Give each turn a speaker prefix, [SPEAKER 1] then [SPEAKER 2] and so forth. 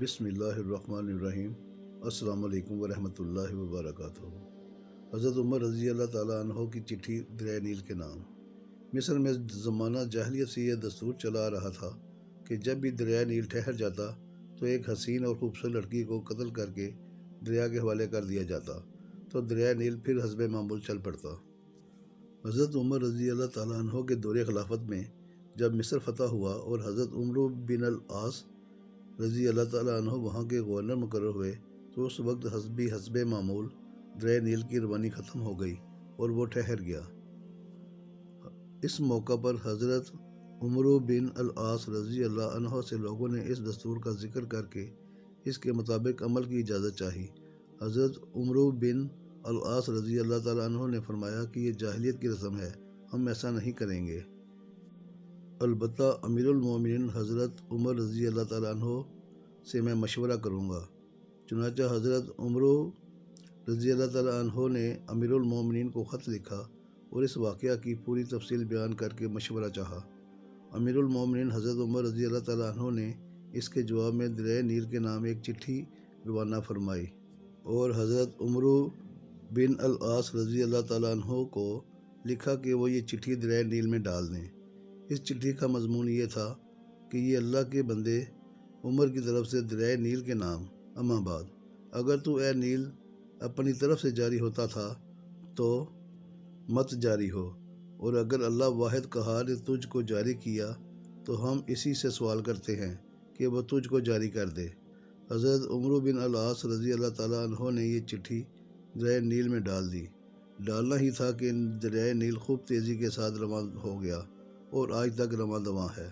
[SPEAKER 1] بسم اللہ الرحمن الرحیم۔ السلام علیکم ورحمۃ اللہ وبرکاتہ۔ حضرت عمر رضی اللہ تعالیٰ عنہ کی چٹھی دریائے نیل کے نام۔ مصر میں زمانہ جاہلیت سے یہ دستور چلا آ رہا تھا کہ جب بھی دریائے نیل ٹھہر جاتا تو ایک حسین اور خوبصورت لڑکی کو قتل کر کے دریا کے حوالے کر دیا جاتا تو دریائے نیل پھر حسب معمول چل پڑتا۔ حضرت عمر رضی اللہ تعالیٰ عنہ کے دور خلافت میں جب مصر فتح ہوا اور حضرت عمرو بن العاص رضی اللہ تعالیٰ عنہ وہاں کے گورنر مقرر ہوئے تو اس وقت حسب معمول دریائے نیل کی روانی ختم ہو گئی اور وہ ٹھہر گیا۔ اس موقع پر حضرت عمرو بن العاص رضی اللہ عنہ سے لوگوں نے اس دستور کا ذکر کر کے اس کے مطابق عمل کی اجازت چاہی۔ حضرت عمرو بن العاص رضی اللہ تعالیٰ عنہ نے فرمایا کہ یہ جاہلیت کی رسم ہے، ہم ایسا نہیں کریں گے۔ البتہ امیر المومنین حضرت عمر رضی اللہ تعالیٰ عنہ سے میں مشورہ کروں گا۔ چنانچہ حضرت عمرو رضی اللہ تعالیٰ عنہ نے امیر المومنین کو خط لکھا اور اس واقعہ کی پوری تفصیل بیان کر کے مشورہ چاہا۔ امیر المومنین حضرت عمر رضی اللہ تعالیٰ عنہ نے اس کے جواب میں دریائے نیل کے نام ایک چٹھی روانہ فرمائی اور حضرت عمرو بن العاص رضی اللہ تعالیٰ عنہ کو لکھا کہ وہ یہ چٹھی دریائے نیل میں ڈال دیں۔ اس چٹھی کا مضمون یہ تھا کہ یہ اللہ کے بندے عمر کی طرف سے دریائے نیل کے نام، اما بعد، اگر تو اے نیل اپنی طرف سے جاری ہوتا تھا تو مت جاری ہو، اور اگر اللہ واحد قہار نے تجھ کو جاری کیا تو ہم اسی سے سوال کرتے ہیں کہ وہ تجھ کو جاری کر دے۔ حضرت عمرو بن العاص رضی اللہ تعالیٰ عنہ نے یہ چٹھی دریائے نیل میں ڈال دی۔ ڈالنا ہی تھا کہ دریائے نیل خوب تیزی کے ساتھ رواں ہو گیا اور آج تک رواں دواں ہے۔